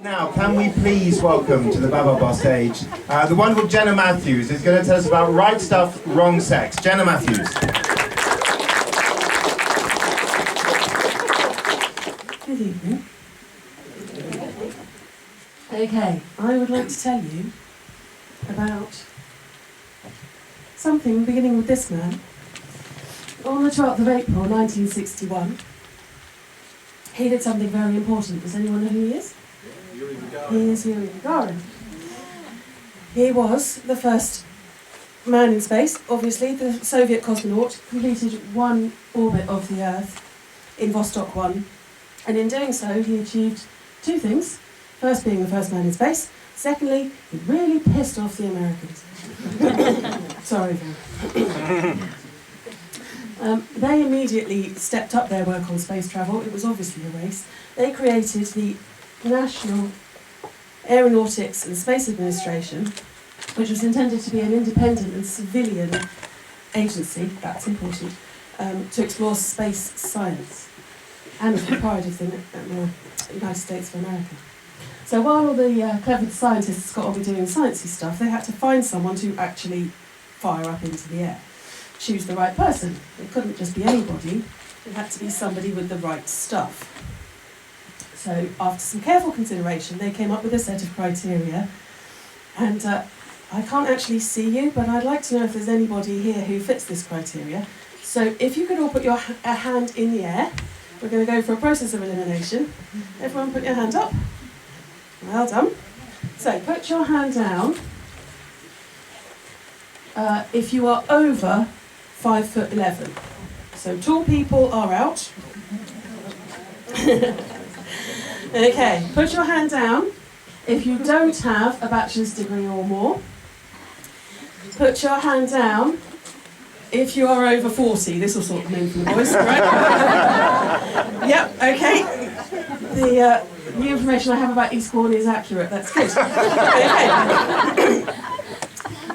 Now, can we please welcome to the Bababa stage the wonderful Jenna Matthews, who's going to tell us about right stuff, wrong sex. Jenna Matthews. Good evening. Okay, I would like to tell you about something beginning with this man. On the 12th of April 1961, he did something very important. Does anyone know who he is? He is Yuri Gagarin. He was the first man in space. Obviously, the Soviet cosmonaut completed one orbit of the Earth in Vostok 1, and in doing so, he achieved two things. First, being the first man in space. Secondly, he really pissed off the Americans. Sorry, Phil. They immediately stepped up their work on space travel. It was obviously a race. They created the National Aeronautics and Space Administration, which was intended to be an independent and civilian agency, that's important, to explore space science, and was pride of the United States of America. So while all the clever scientists got on with doing sciencey stuff, they had to find someone to actually fire up into the air. Choose the right person. It couldn't just be anybody, it had to be somebody with the right stuff. So after some careful consideration, they came up with a set of criteria, and I can't actually see you, but I'd like to know if there's anybody here who fits this criteria. So if you could all put your a hand in the air, we're going to go for a process of elimination. Everyone put your hand up. Well done. So put your hand down if you are over 5'11". So tall people are out. Okay, put your hand down if you don't have a bachelor's degree or more. Put your hand down if you are over 40. This will sort them in for the boys, right? Yep, okay. The information I have about Eastbourne is accurate, that's good. Okay.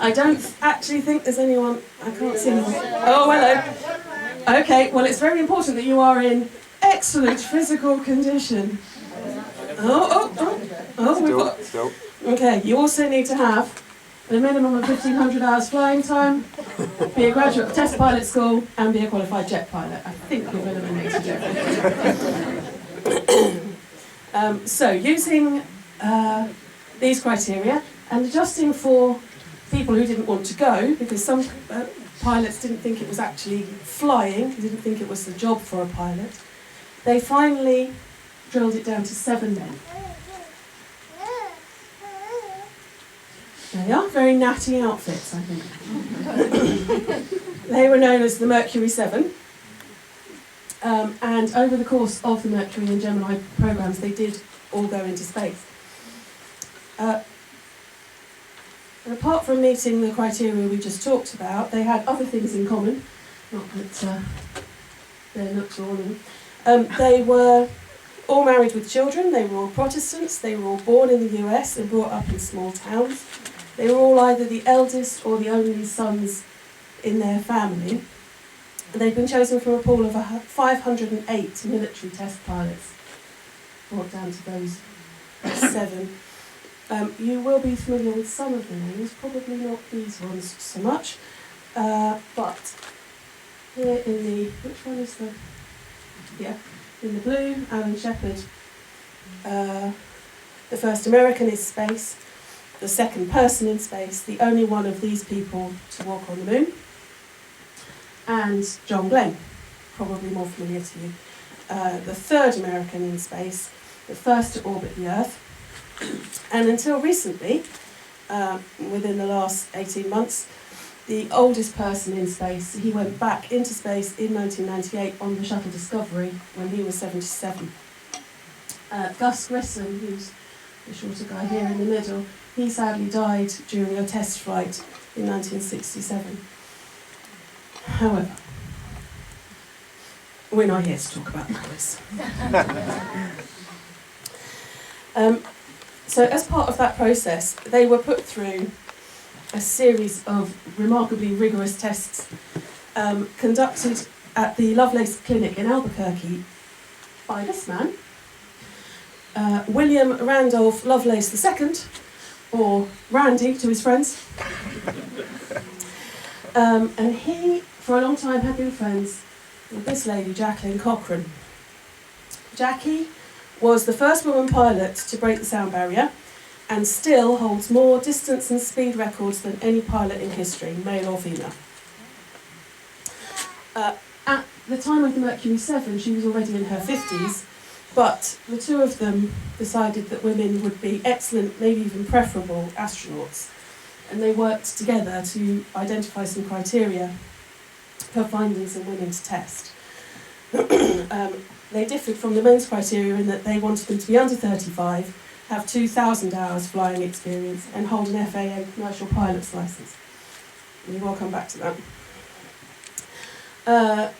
I don't actually think there's anyone, I can't see anyone. Oh, hello. Okay, well it's very important that you are in excellent physical condition. We've got... Okay, you also need to have a minimum of 1,500 hours flying time, be a graduate of test pilot school, and be a qualified jet pilot. I think we've eliminated everything. So, using these criteria, and adjusting for people who didn't want to go, because some pilots didn't think it was actually flying, didn't think it was the job for a pilot, they finally drilled it down to 7 men. There they are, very natty outfits, I think. They were known as the Mercury 7, and over the course of the Mercury and Gemini programs, they did all go into space. And apart from meeting the criteria we just talked about, they had other things in common, not that their looks were all in. They were all married with children, they were all Protestants, they were all born in the US and brought up in small towns. They were all either the eldest or the only sons in their family. And they'd been chosen from a pool of 508 military test pilots, brought down to those 7. You will be familiar with some of the names, probably not these ones so much, but here in the, which one is the, yeah, in the blue, Alan Shepard, the first American in space, the second person in space, the only one of these people to walk on the moon, and John Glenn, probably more familiar to you, the third American in space, the first to orbit the Earth, and until recently, within the last 18 months, the oldest person in space. He went back into space in 1998 on the shuttle Discovery when he was 77. Gus Grissom, who's the shorter guy here in the middle, he sadly died during a test flight in 1967. However, we're not here to talk about the boys. So as part of that process, they were put through a series of remarkably rigorous tests conducted at the Lovelace Clinic in Albuquerque by this man, William Randolph Lovelace II, or Randy to his friends. And he, for a long time, had been friends with this lady, Jacqueline Cochrane. Jackie was the first woman pilot to break the sound barrier and still holds more distance and speed records than any pilot in history, male or female. At the time of the Mercury 7, she was already in her 50s, but the two of them decided that women would be excellent, maybe even preferable astronauts, and they worked together to identify some criteria for finding some women to test. They differed from the men's criteria in that they wanted them to be under 35, have 2,000 hours flying experience, and hold an FAA commercial pilot's licence. We will come back to that.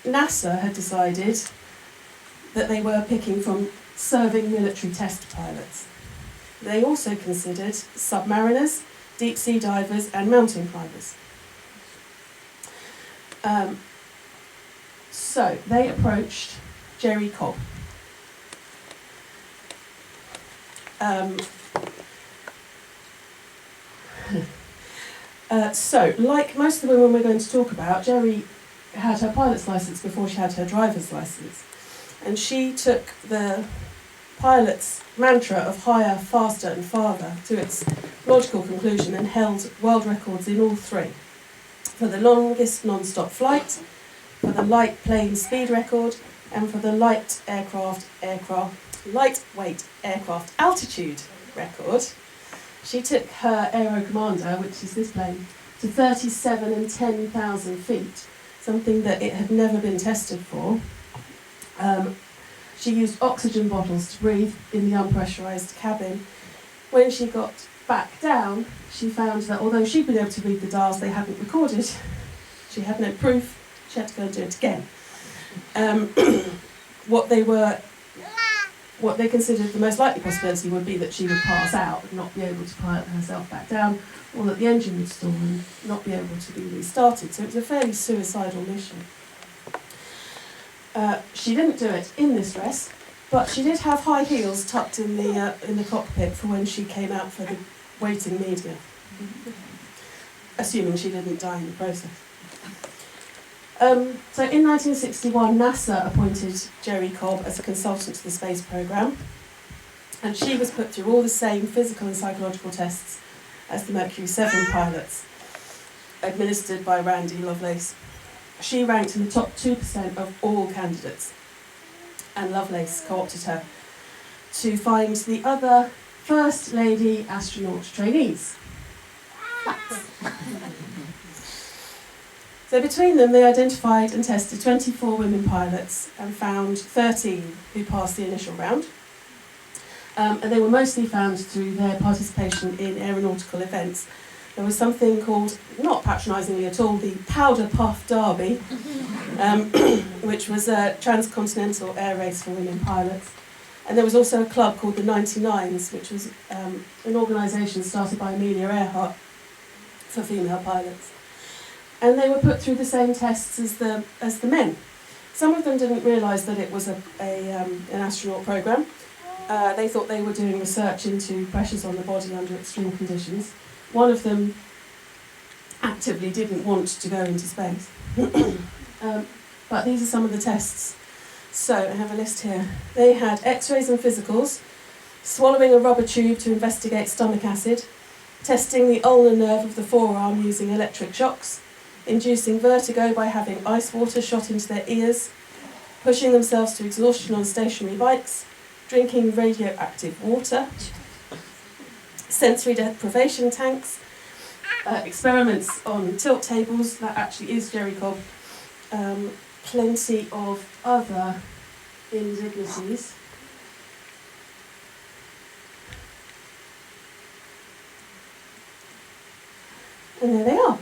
NASA had decided that they were picking from serving military test pilots. They also considered submariners, deep-sea divers, and mountain climbers. So they approached Jerry Cobb. So, like most of the women we're going to talk about, Jerry had her pilot's licence before she had her driver's licence. And she took the pilot's mantra of higher, faster and farther to its logical conclusion and held world records in all three. For the longest non-stop flight, for the light plane speed record, and for the lightweight aircraft altitude record. She took her Aero Commander, which is this plane, to 37 and 10,000 feet, something that it had never been tested for. She used oxygen bottles to breathe in the unpressurised cabin. When she got back down, she found that although she'd been able to read the dials, they hadn't recorded. She had no proof. She had to go and do it again. What they considered the most likely possibility would be that she would pass out and not be able to pilot herself back down, or that the engine would stall and not be able to be restarted. So it was a fairly suicidal mission. She didn't do it in this dress, but she did have high heels tucked in the cockpit for when she came out for the waiting media, assuming she didn't die in the process. So in 1961, NASA appointed Jerry Cobb as a consultant to the space programme, and she was put through all the same physical and psychological tests as the Mercury 7 pilots, administered by Randy Lovelace. She ranked in the top 2% of all candidates, and Lovelace co-opted her to find the other First Lady Astronaut Trainees. So between them, they identified and tested 24 women pilots and found 13 who passed the initial round. And they were mostly found through their participation in aeronautical events. There was something called, not patronisingly at all, the Powder Puff Derby, which was a transcontinental air race for women pilots. And there was also a club called the 99s, which was an organisation started by Amelia Earhart for female pilots. And they were put through the same tests as the men. Some of them didn't realise that it was an astronaut programme. They thought they were doing research into pressures on the body under extreme conditions. One of them actively didn't want to go into space. But these are some of the tests. So I have a list here. They had x-rays and physicals, swallowing a rubber tube to investigate stomach acid, testing the ulnar nerve of the forearm using electric shocks, inducing vertigo by having ice water shot into their ears, pushing themselves to exhaustion on stationary bikes, drinking radioactive water, sensory deprivation tanks, experiments on tilt tables, that actually is Jerry Cobb, plenty of other indignities. And there they are.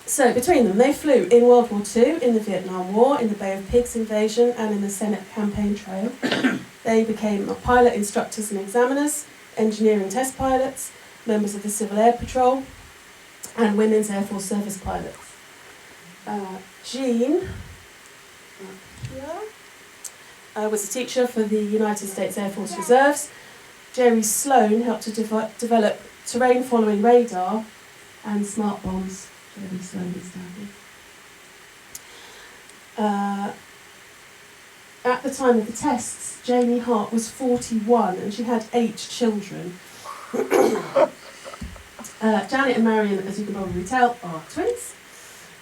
So between them, they flew in World War II, in the Vietnam War, in the Bay of Pigs invasion, and in the Senate campaign trail. They became pilot instructors and examiners, engineering test pilots, members of the Civil Air Patrol, and Women's Air Force Service pilots. Jean was a teacher for the United States Air Force Reserves. Jerry Sloan helped to develop terrain-following radar and smart bombs. Jerry Sloan is down here. At the time of the tests, Jamie Hart was 41 and she had 8 children. Janet and Marion, as you can probably tell, are twins,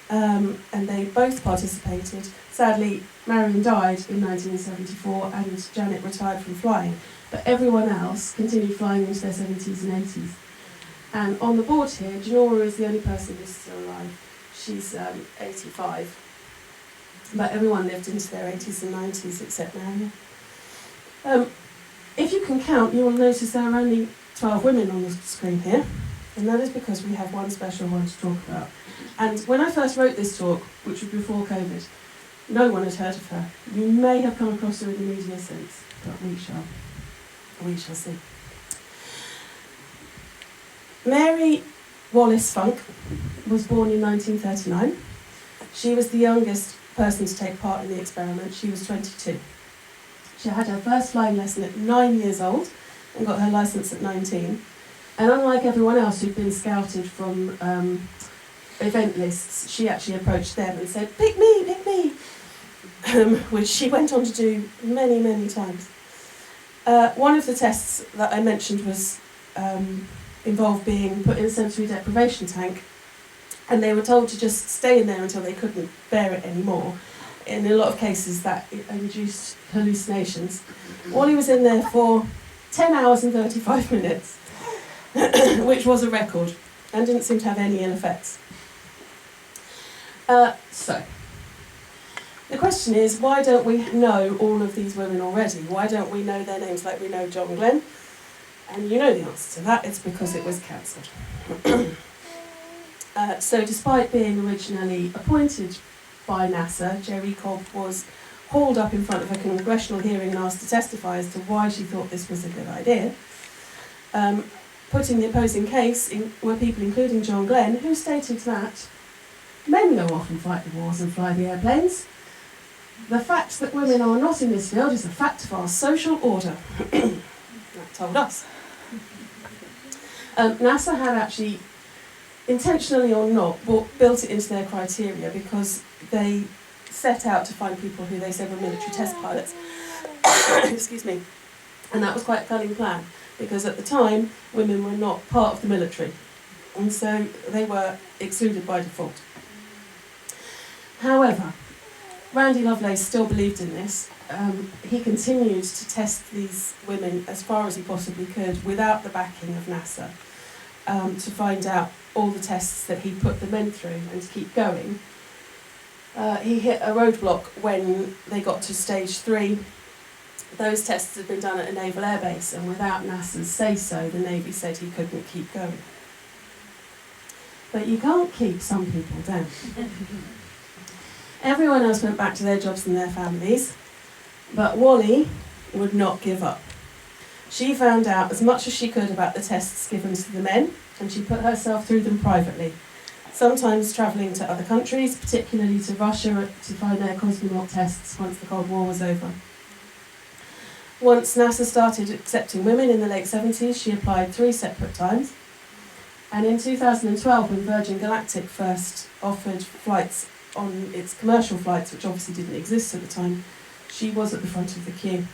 and they both participated. Sadly, Marion died in 1974 and Janet retired from flying, but everyone else continued flying into their 70s and 80s. And on the board here, Janora is the only person who's still alive. She's 85. But everyone lived into their 80s and 90s except Marion. If you can count, you will notice there are only 12 women on the screen here, and that is because we have one special one to talk about. And when I first wrote this talk, which was before COVID, no one had heard of her. You may have come across her in the media since, but we shall see. Mary Wallace Funk was born in 1939. She was the youngest person to take part in the experiment. She was 22. She had her first flying lesson at 9 years old and got her licence at 19. And unlike everyone else who'd been scouted from event lists, she actually approached them and said, pick me, which she went on to do many, many times. One of the tests that I mentioned was involved being put in a sensory deprivation tank, and they were told to just stay in there until they couldn't bear it anymore. In a lot of cases that induced hallucinations. Wally was in there for 10 hours and 35 minutes, which was a record, and didn't seem to have any ill effects. So, the question is, why don't we know all of these women already? Why don't we know their names like we know John Glenn? And you know the answer to that, it's because it was cancelled. So despite being originally appointed by NASA, Jerry Cobb was hauled up in front of a congressional hearing and asked to testify as to why she thought this was a good idea. Putting the opposing case were people including John Glenn, who stated that men go off and fight the wars and fly the airplanes. The fact that women are not in this field is a fact of our social order. That told us. NASA had actually, intentionally or not, built it into their criteria because they set out to find people who they said were military test pilots. Excuse me. And that was quite a cunning plan because at the time women were not part of the military, and so they were excluded by default. However, Randy Lovelace still believed in this. He continued to test these women as far as he possibly could without the backing of NASA to find out all the tests that he put the men through and to keep going. He hit a roadblock when they got to stage 3. Those tests had been done at a naval airbase, and without NASA's say-so, the Navy said he couldn't keep going. But you can't keep some people down. Everyone else went back to their jobs and their families, but Wally would not give up. She found out as much as she could about the tests given to the men, and she put herself through them privately, sometimes travelling to other countries, particularly to Russia, to find their cosmonaut tests once the Cold War was over. Once NASA started accepting women in the late 70s, she applied 3 separate times. And in 2012, when Virgin Galactic first offered flights on its commercial flights, which obviously didn't exist at the time, she was at the front of the queue.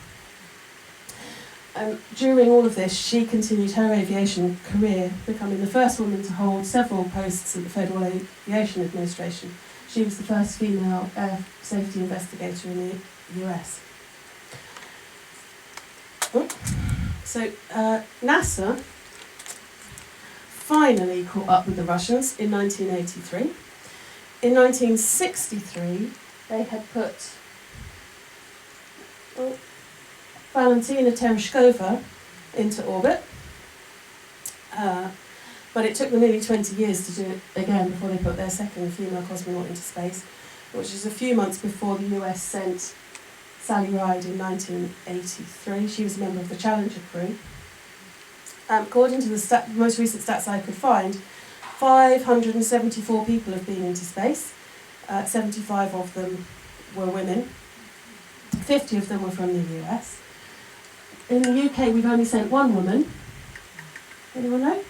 During all of this, she continued her aviation career, becoming the first woman to hold several posts at the Federal Aviation Administration. She was the first female air safety investigator in the US. So NASA finally caught up with the Russians in 1983. In 1963, they had put Valentina Tereshkova into orbit, but it took them nearly 20 years to do it again before they put their second female cosmonaut into space, which is a few months before the US sent Sally Ride in 1983. She was a member of the Challenger crew. According to the most recent stats I could find, 574 people have been into space. 75 of them were women. 50 of them were from the US. In the UK, we've only sent one woman. Anyone know?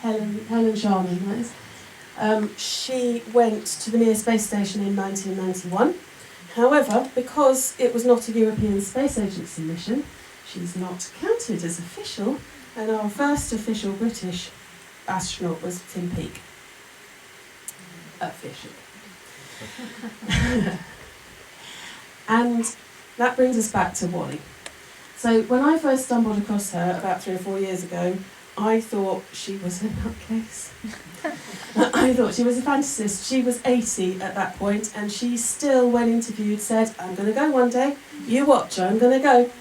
Helen Sharman, that is. She went to the Mir Space Station in 1991. However, because it was not a European Space Agency mission, she's not counted as official, and our first official British astronaut was Tim Peake. Official. And that brings us back to Wally. So when I first stumbled across her about 3 or 4 years ago, I thought she was a nutcase. I thought she was a fantasist. She was 80 at that point, and she still, when interviewed, said, "I'm going to go one day. You watch, I'm going to go."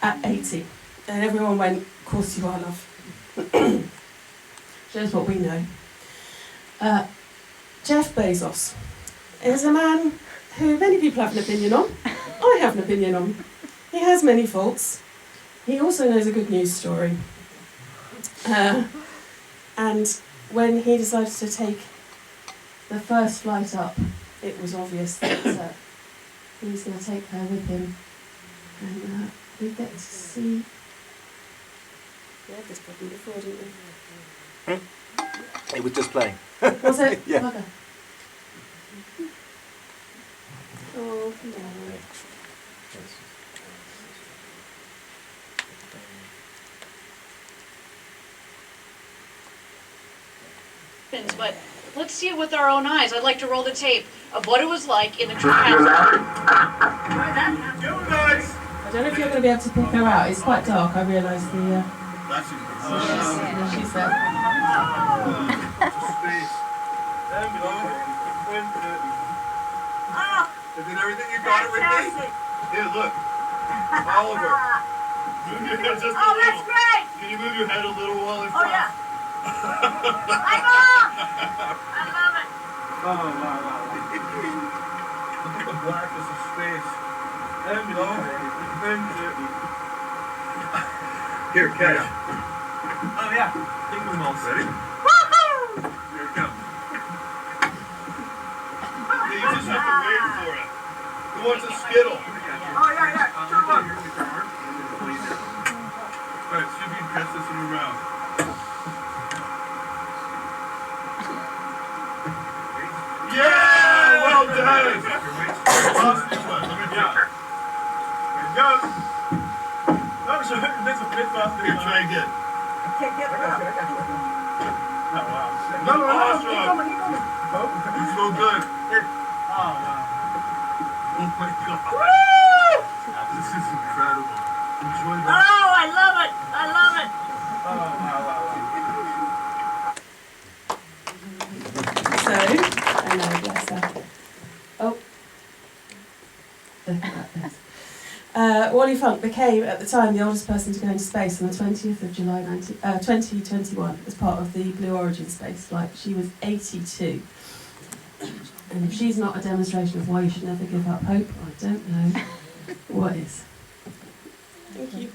At 80. And everyone went, "Of course you are, love." Shows what we know. Jeff Bezos is a man who many people have an opinion on. I have an opinion on. He has many faults. He also knows a good news story. And when he decided to take the first flight up, it was obvious that he was going to take her with him. And we get to see... We had this problem before, didn't we? It was just playing. Was it? Yeah. Okay. Oh, come on. But let's see it with our own eyes. I'd like to roll the tape of what it was like in the treehouse. I don't know if you're going to be able to pick her out. It's quite dark, I realise the... she's there. Is it everything you got it with me? Here, look. Oliver. Move your head just a little. That's great! Can you move your head a little while in front? Oh, yeah. I love it. Oh, wow. Look at the blackness of space. Here, catch. Oh, yeah. Take them all. Ready? Woohoo! Here it comes. You just have to wait for it. Who wants a Skittle? Oh, yeah. Sure one. Alright, see if you can catch this in your mouth. Yeah! Well done! Lost this one. Let me try. Here it goes. Oh, so that's a bit faster. Here, try again. Can't get it out. Oh, wow. No, Awesome. keep going. It's so good. Oh, wow. Oh my god. Woo! This is incredible. Enjoy Oh, that. I love it. Oh, wow. So, I know, bless her. Oh. Wally Funk became, at the time, the oldest person to go into space on the 20th of July 2021 as part of the Blue Origin space flight. She was 82. And if she's not a demonstration of why you should never give up hope, I don't know what is. Thank you.